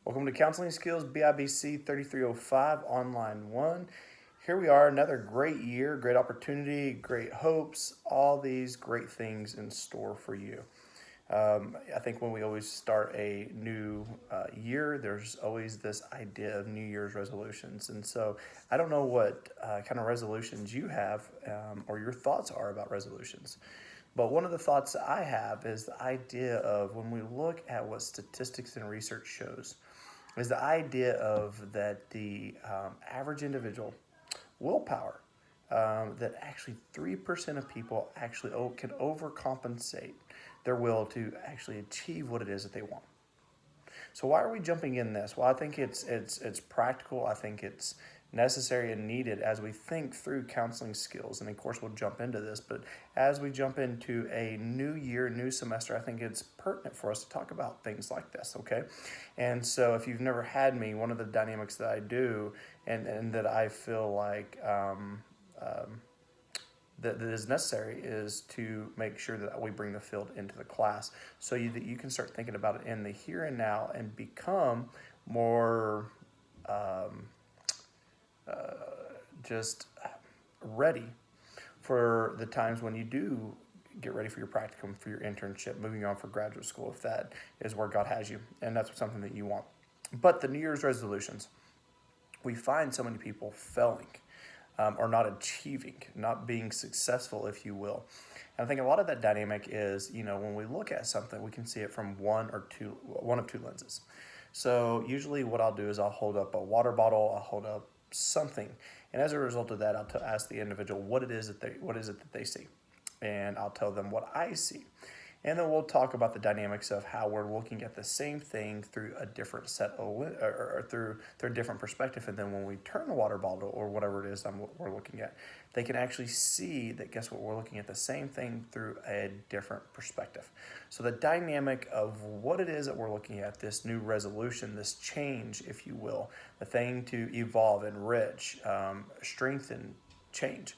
Welcome to Counseling Skills BIBC 3305 Online 1. Here we are, another great year, great opportunity, great hopes, all these great things in store for you. I think when we always start a new year, there's always this idea of New Year's resolutions. And so I don't know what kind of resolutions you have or your thoughts are about resolutions. But one of the thoughts I have is the idea of when we look at what statistics and research shows, is the idea of that the average individual willpower, that actually 3% of people actually can overcompensate their will to actually achieve what it is that they want. So why are we jumping in this? Well, I think it's practical. I think it's necessary and needed as we think through counseling skills. And of course, we'll jump into this, but as we jump into a new year, new semester, I think it's pertinent for us to talk about things like this, okay? And so if you've never had me, one of the dynamics that I do and that I feel like that is necessary is to make sure that we bring the field into the class so that you can start thinking about it in the here and now and become more just ready for the times when you do get ready for your practicum, for your internship, moving on for graduate school, if that is where God has you and that's something that you want. But the New Year's resolutions, we find so many people failing or not achieving, not being successful, if you will. And I think a lot of that dynamic is, when we look at something, we can see it from one of two lenses. So usually what I'll do is I'll hold up a water bottle, I'll hold up something, and as a result of that, I'll ask the individual what it is that they see, and I'll tell them what I see. And then we'll talk about the dynamics of how we're looking at the same thing through a different set of, or through a different perspective. And then when we turn the water bottle or whatever it is we're looking at, they can actually see that, guess what, we're looking at the same thing through a different perspective. So the dynamic of what it is that we're looking at, this new resolution, this change, if you will, the thing to evolve, enrich, strengthen, change.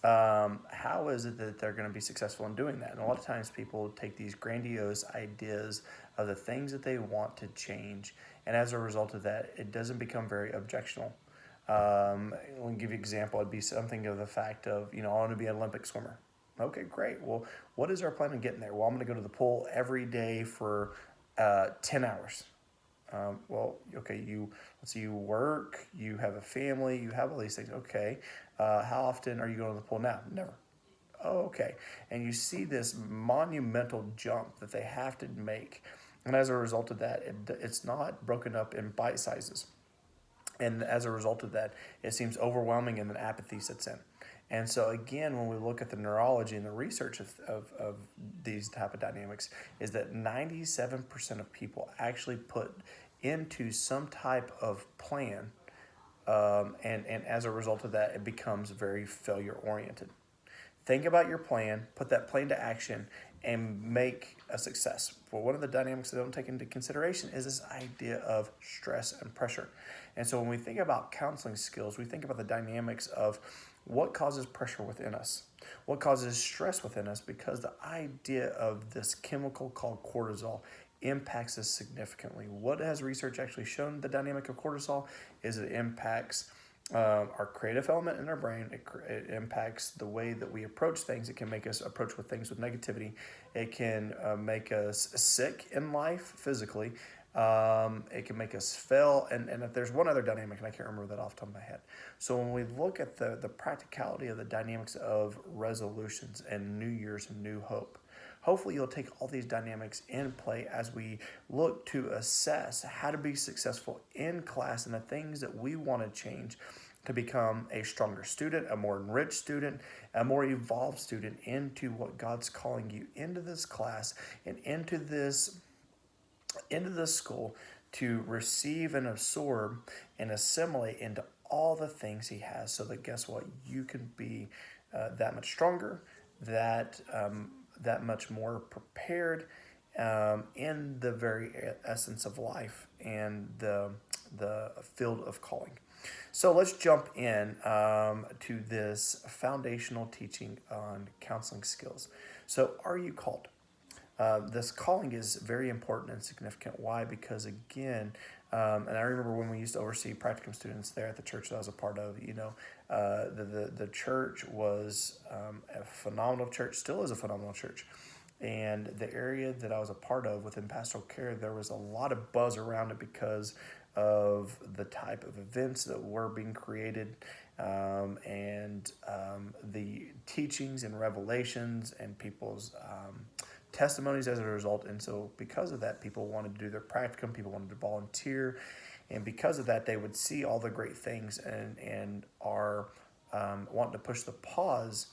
How is it that they're going to be successful in doing that? And a lot of times people take these grandiose ideas of the things that they want to change, and as a result of that, it doesn't become very objectional. Let me give you an example. It'd be something of the fact of, I want to be an Olympic swimmer. Okay, great. Well, what is our plan on getting there? Well, I'm going to go to the pool every day for 10 hours. Okay, let's see, you work, you have a family, you have all these things. Okay, how often are you going to the pool now? Never. Oh, okay. And you see this monumental jump that they have to make. And as a result of that, it's not broken up in bite sizes. And as a result of that, it seems overwhelming and then apathy sets in. And so again, when we look at the neurology and the research of these type of dynamics, is that 97% of people actually put into some type of plan, and as a result of that, it becomes very failure oriented. Think about your plan, put that plan to action, and make a success. Well, one of the dynamics that I don't take into consideration is this idea of stress and pressure. And so when we think about counseling skills, we think about the dynamics of what causes pressure within us, what causes stress within us, because the idea of this chemical called cortisol impacts us significantly. What has research actually shown the dynamic of cortisol is it impacts our creative element in our brain. It impacts the way that we approach things. It can make us approach with things with negativity. It can make us sick in life physically. It can make us fail. And if there's one other dynamic, and I can't remember that off the top of my head. So when we look at the practicality of the dynamics of resolutions and New Year's and New Hope, hopefully you'll take all these dynamics in play as we look to assess how to be successful in class and the things that we want to change to become a stronger student, a more enriched student, a more evolved student into what God's calling you into this class and into this school to receive and absorb and assimilate into all the things He has, so that, guess what, you can be that much stronger, that much more prepared in the very essence of life and the field of calling. So let's jump in to this foundational teaching on counseling skills. So are you called? This calling is very important and significant. Why? Because again, and I remember when we used to oversee practicum students there at the church that I was a part of. The church was a phenomenal church, still is a phenomenal church. And the area that I was a part of within pastoral care, there was a lot of buzz around it because of the type of events that were being created, and the teachings and revelations and people's testimonies as a result. And so because of that, people wanted to do their practicum, people wanted to volunteer, and because of that, they would see all the great things and are wanting to push the pause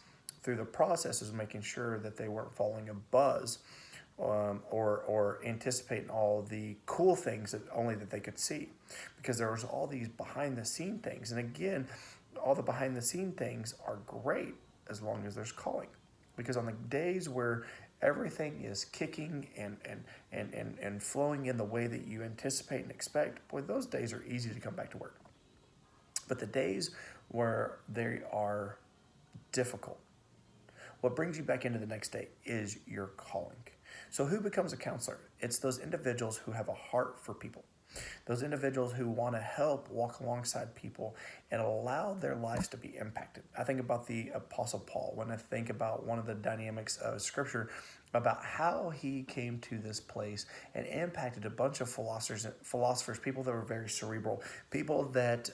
through the process of making sure that they weren't following a buzz, or anticipating all the cool things that only that they could see, because there was all these behind the scene things. And again, all the behind the scene things are great as long as there's calling, because on the days where everything is kicking and flowing in the way that you anticipate and expect, boy, those days are easy to come back to work. But the days where they are difficult, what brings you back into the next day is your calling. So who becomes a counselor? It's those individuals who have a heart for people. Those individuals who want to help walk alongside people and allow their lives to be impacted. I think about the Apostle Paul when I think about one of the dynamics of Scripture about how he came to this place and impacted a bunch of philosophers, people that were very cerebral, people that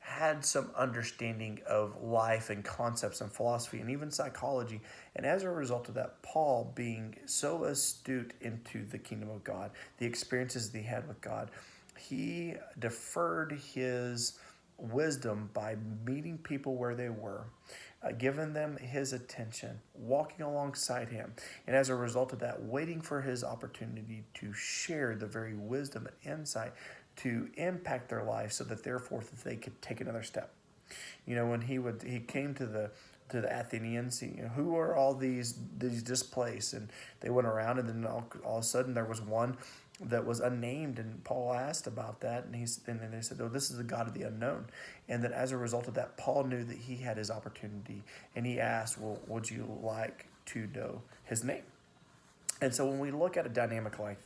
had some understanding of life and concepts and philosophy and even psychology. And as a result of that, Paul, being so astute into the kingdom of God, the experiences that he had with God, he deferred his wisdom by meeting people where they were, giving them his attention, walking alongside him, and as a result of that, waiting for his opportunity to share the very wisdom and insight to impact their life, so that therefore that they could take another step. When he came to the Athenians, who are all these displaced, and they went around, and then all of a sudden there was one that was unnamed, and Paul asked about that, and then they said, "Oh, this is the God of the unknown." And that as a result of that, Paul knew that he had his opportunity, and he asked, "Well, would you like to know his name?" And so when we look at a dynamic like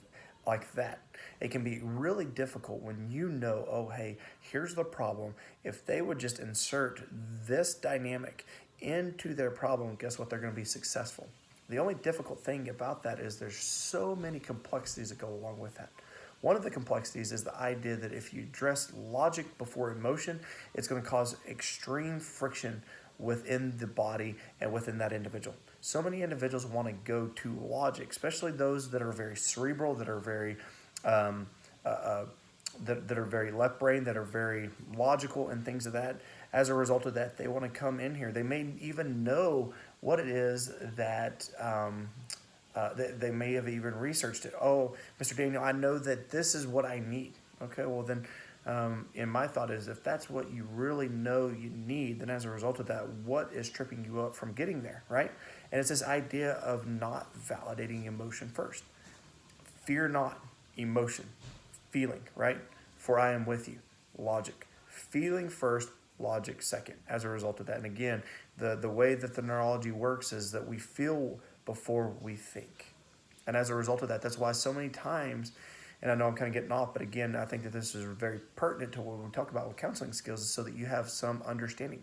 that, it can be really difficult when oh, hey, here's the problem. If they would just insert this dynamic into their problem, guess what? They're going to be successful. The only difficult thing about that is there's so many complexities that go along with that. One of the complexities is the idea that if you address logic before emotion, it's going to cause extreme friction within the body and within that individual. So many individuals want to go to logic, especially those that are very cerebral, that are very that are very left brain, that are very logical and things of that. As a result of that, they want to come in here. They may even know what it is that they may have even researched it. Oh, Mr. Daniel, I know that this is what I need. Okay, well then, and my thought is, if that's what you really know you need, then as a result of that, what is tripping you up from getting there, right? And it's this idea of not validating emotion first. Fear not, emotion, feeling, right? For I am with you, logic. Feeling first, logic second, as a result of that. And again, the way that the neurology works is that we feel before we think. And as a result of that, that's why so many times, and I know I'm kind of getting off, but again, I think that this is very pertinent to what we talk about with counseling skills, so that you have some understanding.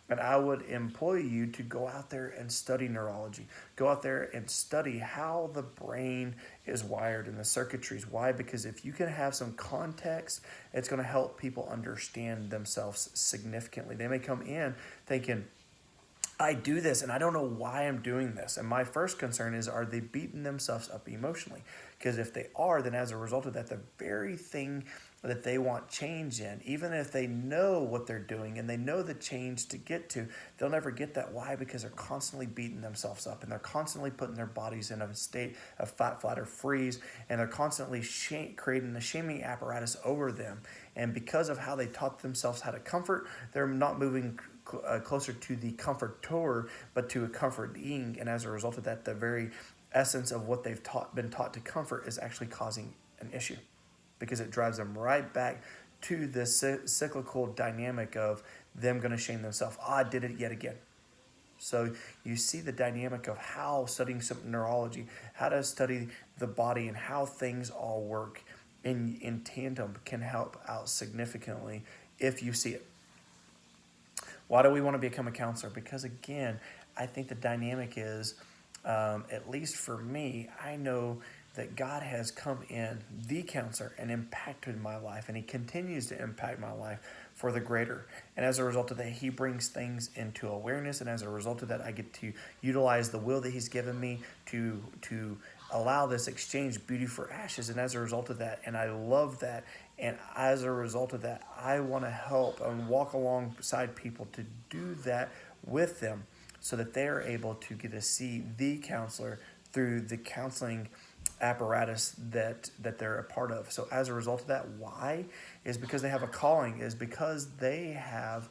And I would employ you to go out there and study neurology. Go out there and study how the brain is wired and the circuitries. Why? Because if you can have some context, it's going to help people understand themselves significantly. They may come in thinking, I do this and I don't know why I'm doing this. And my first concern is, are they beating themselves up emotionally? Because if they are, then as a result of that, the very thing that they want change in, even if they know what they're doing and they know the change to get to, they'll never get that. Why? Because they're constantly beating themselves up, and they're constantly putting their bodies in a state of fight, flight, or freeze, and they're constantly creating a shaming apparatus over them. And because of how they taught themselves how to comfort, they're not moving closer to the comforter, but to a comforting. And as a result of that, the very essence of what they've been taught to comfort is actually causing an issue, because it drives them right back to this cyclical dynamic of them going to shame themselves. I did it yet again. So you see the dynamic of how studying some neurology, how to study the body, and how things all work in tandem can help out significantly if you see it. Why do we want to become a counselor? Because again, I think the dynamic is, at least for me, I know that God has come in, the counselor, and impacted my life, and He continues to impact my life for the greater. And as a result of that, He brings things into awareness, and as a result of that, I get to utilize the will that He's given me to allow this exchange beauty for ashes. And as a result of that, and I love that, and as a result of that, I want to help and walk alongside people to do that with them so that they are able to get to see the counselor through the counseling apparatus that they're a part of. So as a result of that, why is because they have a calling, is because they have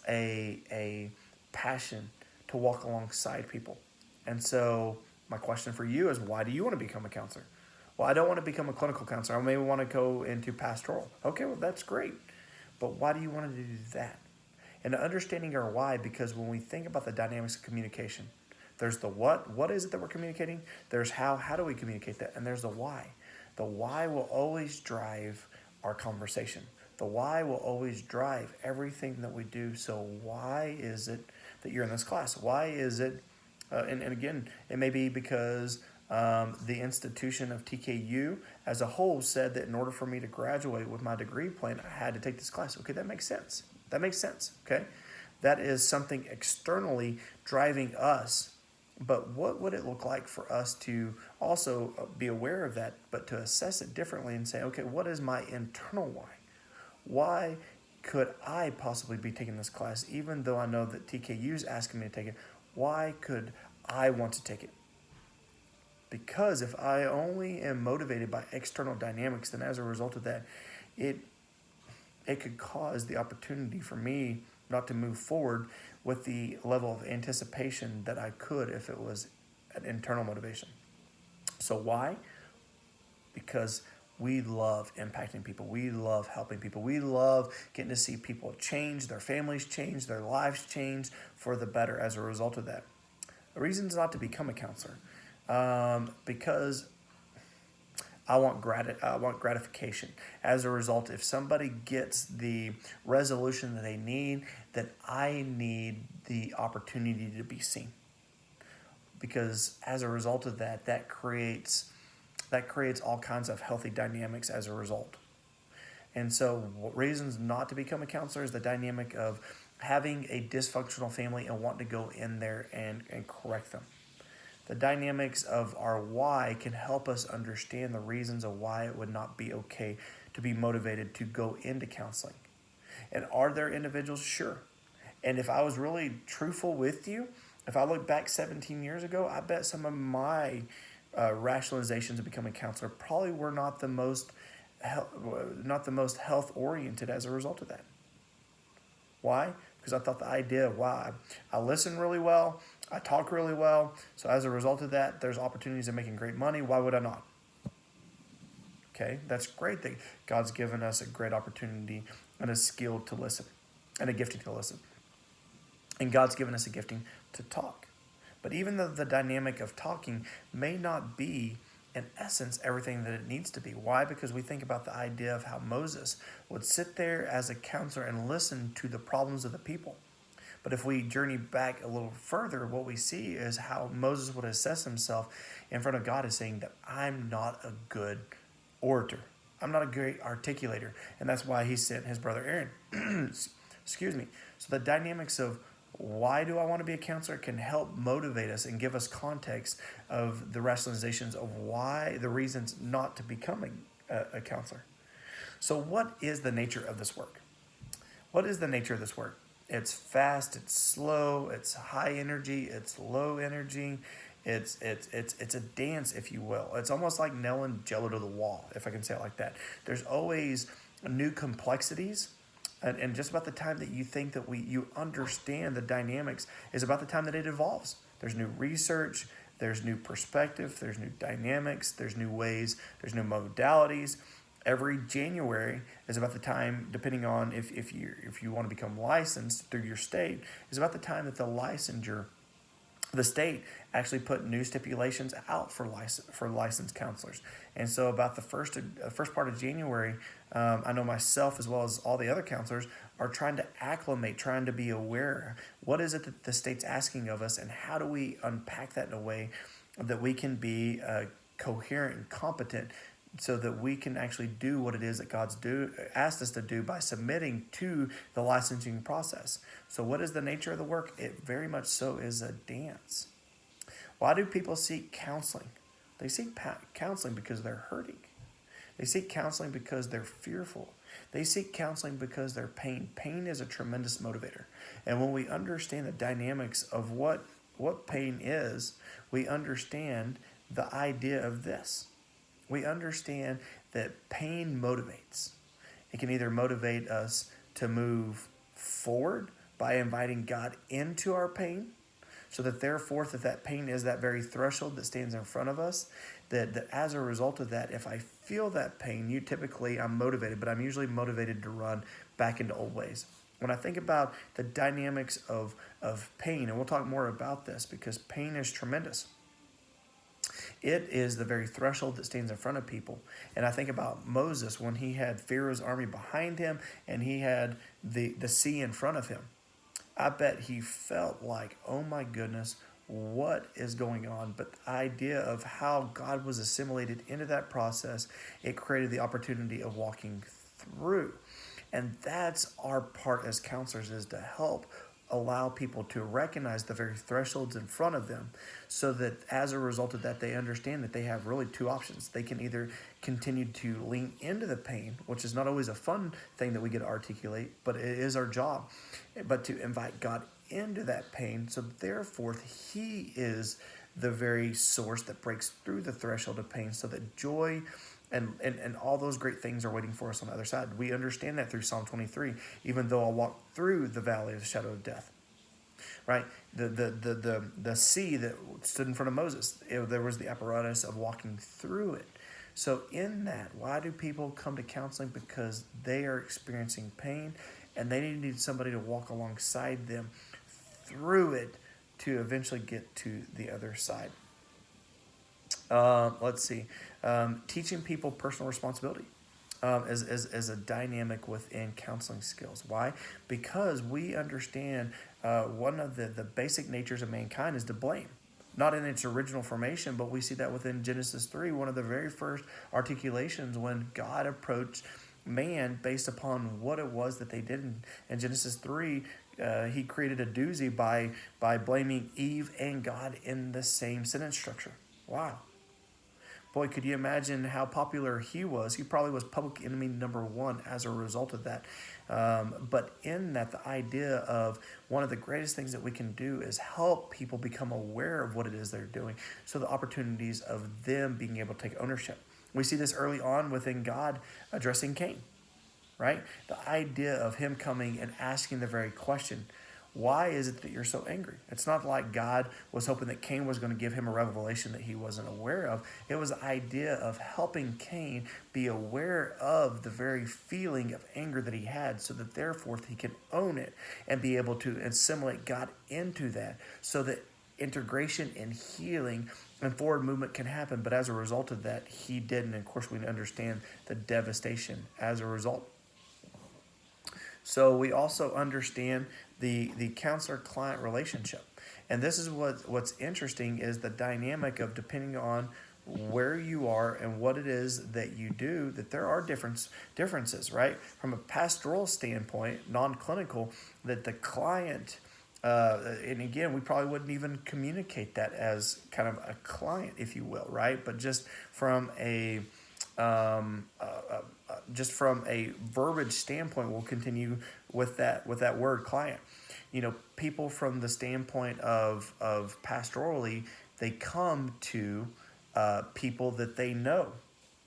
a passion to walk alongside people. And so my question for you is, why do you want to become a counselor? Well, I don't want to become a clinical counselor. I maybe want to go into pastoral. Okay, well, that's great. But why do you want to do that? And understanding our why, because when we think about the dynamics of communication, there's the what is it that we're communicating? There's how do we communicate that? And there's the why. The why will always drive our conversation. The why will always drive everything that we do. So why is it that you're in this class? Why is it, and again, it may be because the institution of TKU as a whole said that in order for me to graduate with my degree plan, I had to take this class. Okay, that makes sense. That makes sense, okay? That is something externally driving us. But what would it look like for us to also be aware of that, but to assess it differently and say, okay, what is my internal why? Why could I possibly be taking this class, even though I know that TKU is asking me to take it? Why could I want to take it? Because if I only am motivated by external dynamics, then as a result of that, it could cause the opportunity for me not to move forward with the level of anticipation that I could if it was an internal motivation. So why? Because we love impacting people. We love helping people. We love getting to see people change, their families change, their lives change for the better as a result of that. The reason's not to become a counselor, because I want gratification. As a result, if somebody gets the resolution that they need, then I need the opportunity to be seen. Because as a result of that, that creates all kinds of healthy dynamics as a result. And so reasons not to become a counselor is the dynamic of having a dysfunctional family and wanting to go in there and correct them. The dynamics of our why can help us understand the reasons of why it would not be okay to be motivated to go into counseling. And are there individuals? Sure. And if I was really truthful with you, if I look back 17 years ago, I bet some of my rationalizations of becoming a counselor probably were not the most health oriented as a result of that. Why? Because I thought the idea, wow, I listen really well, I talk really well, so as a result of that, there's opportunities of making great money. Why would I not? Okay, that's great that God's given us a great opportunity and a skill to listen and a gifting to listen. And God's given us a gifting to talk. But even though the dynamic of talking may not be, in essence, everything that it needs to be. Why? Because we think about the idea of how Moses would sit there as a counselor and listen to the problems of the people. But if we journey back a little further, what we see is how Moses would assess himself in front of God as saying that I'm not a good orator. I'm not a great articulator. And that's why he sent his brother Aaron. Excuse me. So the dynamics of why do I want to be a counselor can help motivate us and give us context of the rationalizations of why, the reasons not to become a counselor. So what is the nature of this work? What is the nature of this work? It's fast, it's slow, it's high energy, it's low energy. It's a dance, if you will. It's almost like nailing jello to the wall, if I can say it like that. There's always new complexities. And just about the time that you think that you understand the dynamics is about the time that it evolves. There's new research, there's new perspective, there's new dynamics, there's new ways, there's new modalities. Every January is about the time, depending on if you want to become licensed through your state, is about the time that the licensure the state actually put new stipulations out for licensed counselors. And so about the first part of January, I know myself as well as all the other counselors are trying to acclimate, trying to be aware. What is it that the state's asking of us, and how do we unpack that in a way that we can be coherent and competent, so that we can actually do what it is that God's asked us to do by submitting to the licensing process. So what is the nature of the work? It very much so is a dance. Why do people seek counseling? They seek counseling because they're hurting. They seek counseling because they're fearful. They seek counseling because they're pain. Pain is a tremendous motivator. And when we understand the dynamics of what pain is, we understand the idea of this. We understand that pain motivates. It can either motivate us to move forward by inviting God into our pain, so that therefore that pain is that very threshold that stands in front of us, that as a result of that, if I feel that pain, I'm motivated, but I'm usually motivated to run back into old ways. When I think about the dynamics of pain, and we'll talk more about this because pain is tremendous. It is the very threshold that stands in front of people. And I think about Moses when he had Pharaoh's army behind him and he had the sea in front of him. I bet he felt like, oh my goodness, what is going on? But the idea of how God was assimilated into that process, it created the opportunity of walking through. And that's our part as counselors, is to help allow people to recognize the very thresholds in front of them, so that as a result of that, they understand that they have really two options. They can either continue to lean into the pain, which is not always a fun thing that we get to articulate, but it is our job, but to invite God into that pain. So therefore, he is the very source that breaks through the threshold of pain, so that joy and all those great things are waiting for us on the other side. We understand that through Psalm 23. Even though I walk through the valley of the shadow of death, right? The sea that stood in front of Moses, there was the apparatus of walking through it. So in that, why do people come to counseling? Because they are experiencing pain, and they need somebody to walk alongside them through it to eventually get to the other side. Let's see. Teaching people personal responsibility is a dynamic within counseling skills. Why? Because we understand one of the basic natures of mankind is to blame. Not in its original formation, but we see that within Genesis 3, one of the very first articulations when God approached man based upon what it was that they did. In Genesis 3, he created a doozy by blaming Eve and God in the same sentence structure. Wow. Boy, could you imagine how popular he was? He probably was public enemy number one as a result of that. But in that, the idea of one of the greatest things that we can do is help people become aware of what it is they're doing. So the opportunities of them being able to take ownership. We see this early on within God addressing Cain, right? The idea of him coming and asking the very question, why is it that you're so angry? It's not like God was hoping that Cain was going to give him a revelation that he wasn't aware of. It was the idea of helping Cain be aware of the very feeling of anger that he had, so that therefore he can own it and be able to assimilate God into that, so that integration and healing and forward movement can happen. But as a result of that, he didn't. And of course, we understand the devastation as a result. So we also understand the counselor-client relationship. And this is what's interesting, is the dynamic of, depending on where you are and what it is that you do, that there are differences, right? From a pastoral standpoint, non-clinical, that the client, and again, we probably wouldn't even communicate that as kind of a client, if you will, right? But just from a verbiage standpoint, we'll continue with that word client. You know, people from the standpoint of pastorally, they come to people that they know,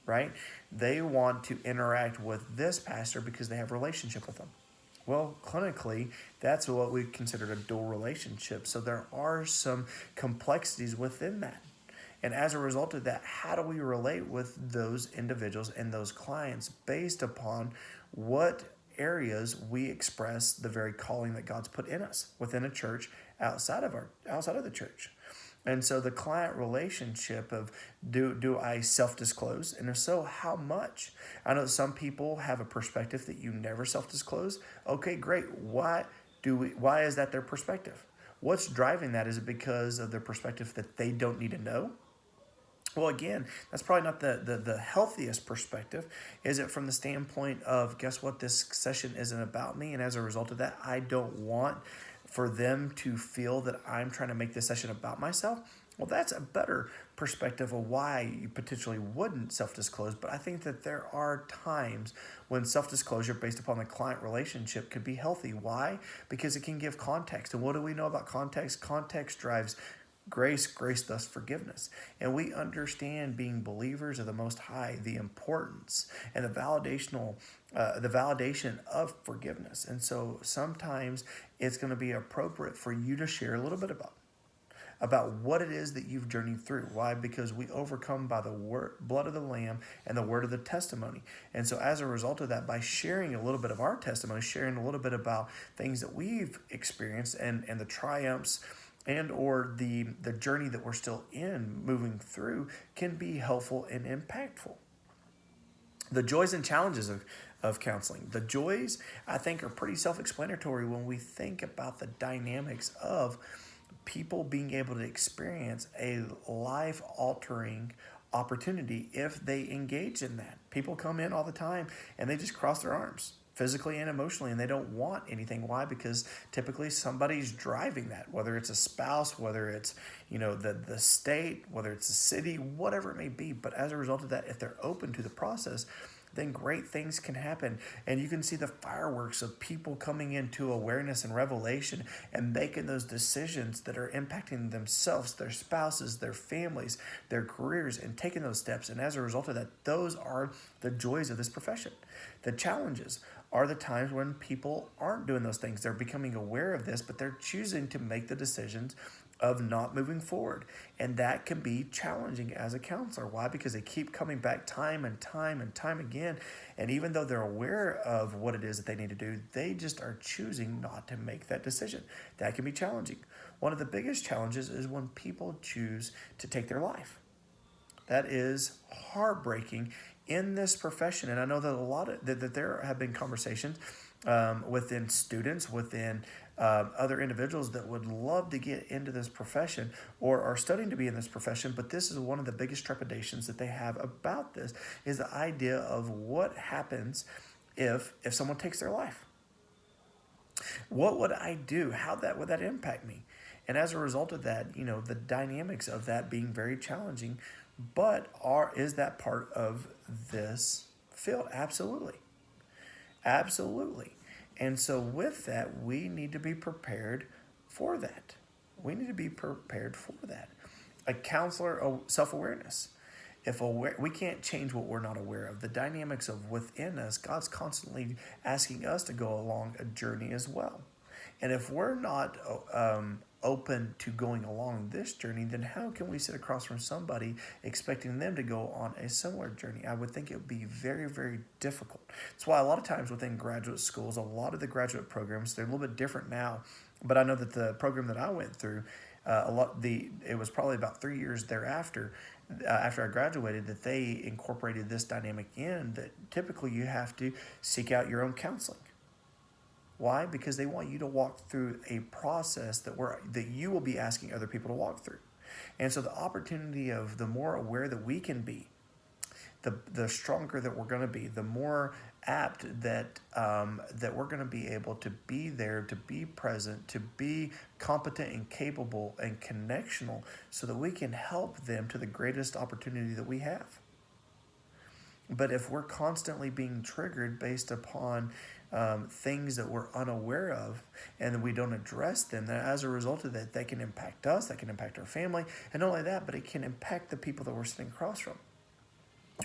right? They want to interact with this pastor because they have a relationship with them. Well, clinically, that's what we consider a dual relationship. So there are some complexities within that. And as a result of that, how do we relate with those individuals and those clients based upon what areas we express the very calling that God's put in us within a church, outside of the church. And so the client relationship of, do I self-disclose? And if so, how much? I know some people have a perspective that you never self-disclose. Okay, great. Why is that their perspective? What's driving that? Is it because of their perspective that they don't need to know? Well, again, that's probably not the healthiest perspective. Is it from the standpoint of, guess what, this session isn't about me, and as a result of that, I don't want for them to feel that I'm trying to make this session about myself? Well, that's a better perspective of why you potentially wouldn't self-disclose. But I think that there are times when self-disclosure based upon the client relationship could be healthy. Why? Because it can give context. And what do we know about context? Context drives grace, thus forgiveness. And we understand, being believers of the Most High, the importance and the validation of forgiveness. And so sometimes it's going to be appropriate for you to share a little bit about what it is that you've journeyed through. Why? Because we overcome by the blood of the Lamb and the word of the testimony. And so as a result of that, by sharing a little bit of our testimony, sharing a little bit about things that we've experienced and the triumphs and or the journey that we're still in, moving through, can be helpful and impactful. The joys and challenges of counseling. The joys, I think, are pretty self-explanatory when we think about the dynamics of people being able to experience a life-altering opportunity if they engage in that. People come in all the time and they just cross their arms, physically and emotionally, and they don't want anything. Why? Because typically somebody's driving that, whether it's a spouse, whether it's the state, whether it's a city, whatever it may be. But as a result of that, if they're open to the process, then great things can happen. And you can see the fireworks of people coming into awareness and revelation and making those decisions that are impacting themselves, their spouses, their families, their careers, and taking those steps. And as a result of that, those are the joys of this profession. The challenges are the times when people aren't doing those things. They're becoming aware of this, but they're choosing to make the decisions of not moving forward. And that can be challenging as a counselor. Why? Because they keep coming back time and time again. And even though they're aware of what it is that they need to do, they just are choosing not to make that decision. That can be challenging. One of the biggest challenges is when people choose to take their life. That is heartbreaking in this profession. And I know that that there have been conversations within students, within other individuals that would love to get into this profession or are studying to be in this profession. But this is one of the biggest trepidations that they have about this, is the idea of what happens if someone takes their life. What would I do? How would that impact me? And as a result of that, the dynamics of that being very challenging. But is that part of this field? Absolutely. Absolutely. And so with that, we need to be prepared for that. A counselor, self-awareness. We can't change what we're not aware of. The dynamics of within us, God's constantly asking us to go along a journey as well. And if we're not open to going along this journey, then how can we sit across from somebody expecting them to go on a similar journey? I would think it would be very, very difficult. That's why a lot of times within graduate schools, a lot of the graduate programs, they're a little bit different now. But I know that the program that I went through, it was probably about 3 years thereafter, after I graduated, that they incorporated this dynamic in, that typically you have to seek out your own counseling. Why? Because they want you to walk through a process that you will be asking other people to walk through. And so the opportunity of the more aware that we can be, the stronger that we're going to be, the more apt that we're going to be able to be there, to be present, to be competent and capable and connectional, so that we can help them to the greatest opportunity that we have. But if we're constantly being triggered based upon things that we're unaware of, and we don't address them, then as a result of that, they can impact us, that can impact our family, and not only that, but it can impact the people that we're sitting across from.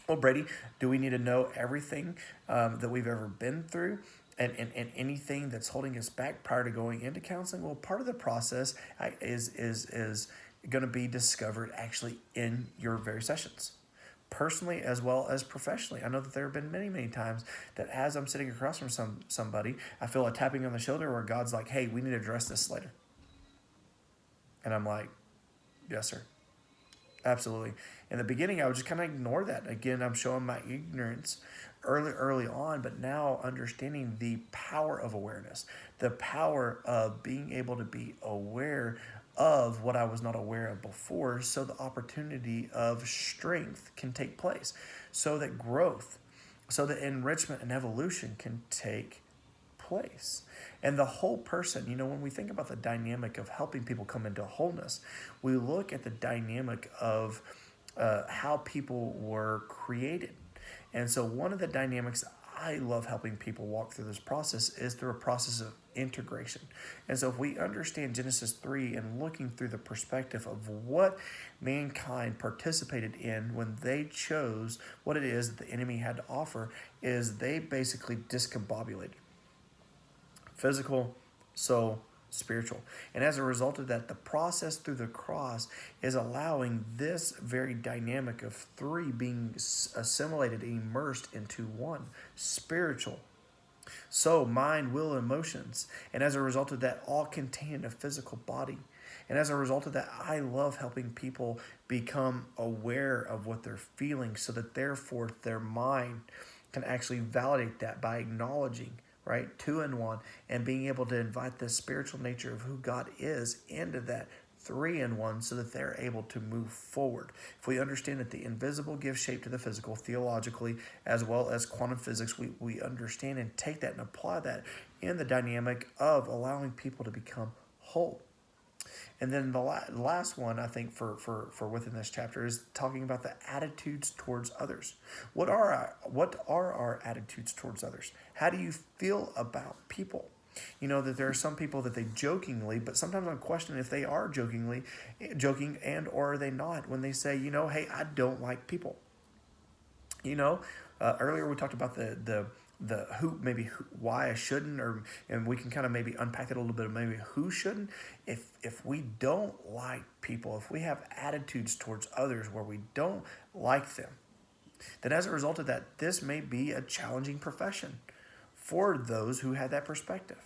Well, Brady, do we need to know everything that we've ever been through and anything that's holding us back prior to going into counseling? Well, part of the process is going to be discovered actually in your very sessions. personally as well as professionally. I know that there have been many, many times that as I'm sitting across from somebody, I feel a tapping on the shoulder where God's like, hey, we need to address this later. And I'm like, yes, sir. Absolutely. In the beginning, I would just kind of ignore that. Again, I'm showing my ignorance early on, but now understanding the power of awareness, the power of being able to be aware of what I was not aware of before, so the opportunity of strength can take place, so that growth, so that enrichment and evolution can take place. And the whole person, when we think about the dynamic of helping people come into wholeness, we look at the dynamic of how people were created. And so one of the dynamics I love helping people walk through this process is through a process of integration. And so if we understand Genesis 3 and looking through the perspective of what mankind participated in when they chose what it is that the enemy had to offer, is they basically discombobulated physical, soul, spiritual. And as a result of that, the process through the cross is allowing this very dynamic of three being assimilated, immersed into one: spiritual, soul, mind, will, emotions. And as a result of that, all contained in a physical body. And as a result of that, I love helping people become aware of what they're feeling, so that therefore their mind can actually validate that by acknowledging, right, two in one, and being able to invite the spiritual nature of who God is into that three in one, so that they're able to move forward. If we understand that the invisible gives shape to the physical, theologically, as well as quantum physics, we understand and take that and apply that in the dynamic of allowing people to become whole. And then the last one, I think, for within this chapter is talking about the attitudes towards others. What are our attitudes towards others? How do you feel about people? That there are some people that they jokingly, but sometimes I'm questioning if they are joking and or are they not, when they say, hey, I don't like people. Earlier we talked about the why I shouldn't, and we can kind of maybe unpack it a little bit of maybe who shouldn't. If we don't like people, if we have attitudes towards others where we don't like them, then as a result of that, this may be a challenging profession for those who had that perspective.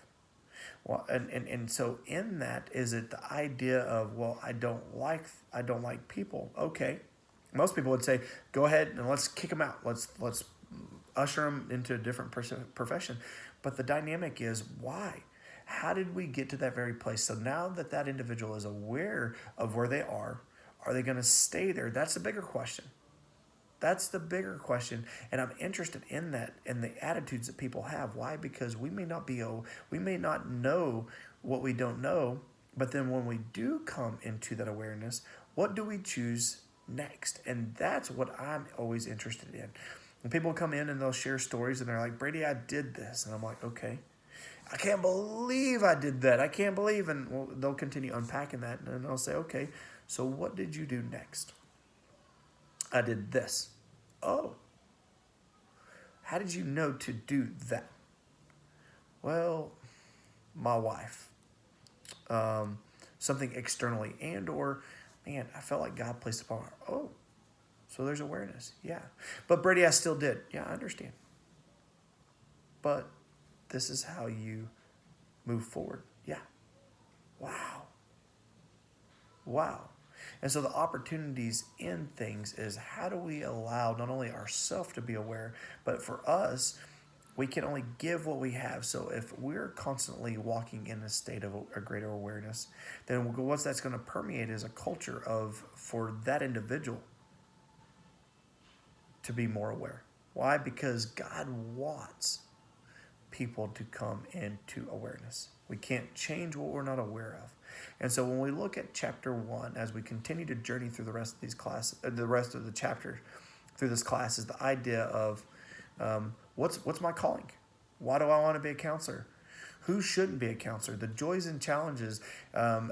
Well, and so in that, is it the idea of, well, I don't like people. Okay. Most people would say, go ahead and let's kick them out. Let's usher them into a different profession. But the dynamic is, why? How did we get to that very place? So now that individual is aware of where they are they going to stay there? That's the bigger question. That's the bigger question. And I'm interested in that, and the attitudes that people have. Why? Because we may not know what we don't know, but then when we do come into that awareness, what do we choose next? And that's what I'm always interested in. When people come in and they'll share stories and they're like, Brady, I did this. And I'm like, okay, I can't believe I did that. I can't believe. And they'll continue unpacking that. And they'll say, okay, so what did you do next? I did this. Oh, how did you know to do that? Well, my wife. Something externally, and or, man, I felt like God placed upon her. Oh, so there's awareness. Yeah. But Brady, I still did. Yeah, I understand. But this is how you move forward. Yeah. Wow. And so the opportunities in things is, how do we allow not only ourselves to be aware, but for us, we can only give what we have. So if we're constantly walking in a state of a greater awareness, then what that's going to permeate is a culture for that individual to be more aware. Why? Because God wants people to come into awareness. We can't change what we're not aware of. And so when we look at chapter 1, as we continue to journey through the rest of these classes, the rest of the chapter through this class, is the idea of what's my calling? Why do I want to be a counselor? Who shouldn't be a counselor? The joys and challenges, an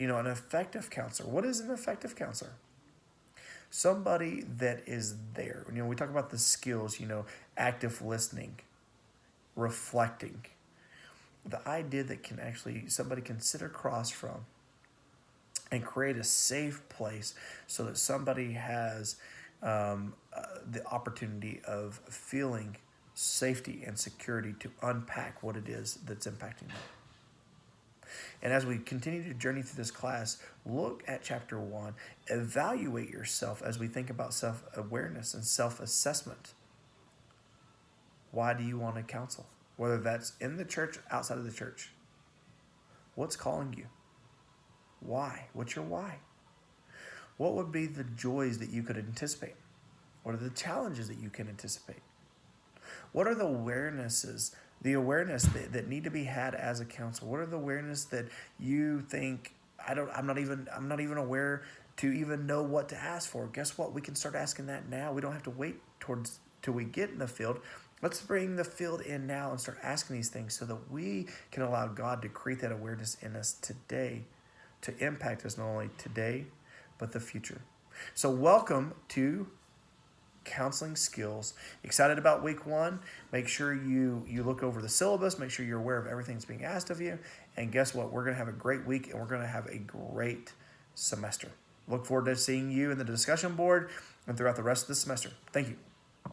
effective counselor. What is an effective counselor? Somebody that is there. We talk about the skills, active listening, reflecting. The idea that somebody can sit across from and create a safe place so that somebody has the opportunity of feeling safety and security to unpack what it is that's impacting them. And as we continue to journey through this class, look at chapter 1, evaluate yourself as we think about self-awareness and self-assessment. Why do you want to counsel? Whether that's in the church, outside of the church. What's calling you? Why? What's your why? What would be the joys that you could anticipate? What are the challenges that you can anticipate? What are the awarenesses, the awareness that need to be had as a counselor? What are the awareness that you think I'm not even aware to even know what to ask for? Guess what? We can start asking that now. We don't have to wait till we get in the field. Let's bring the field in now and start asking these things so that we can allow God to create that awareness in us today to impact us not only today, but the future. So welcome to Counseling Skills. Excited about week 1. Make sure you look over the syllabus. Make sure you're aware of everything that's being asked of you. And guess what? We're going to have a great week and we're going to have a great semester. Look forward to seeing you in the discussion board and throughout the rest of the semester. Thank you.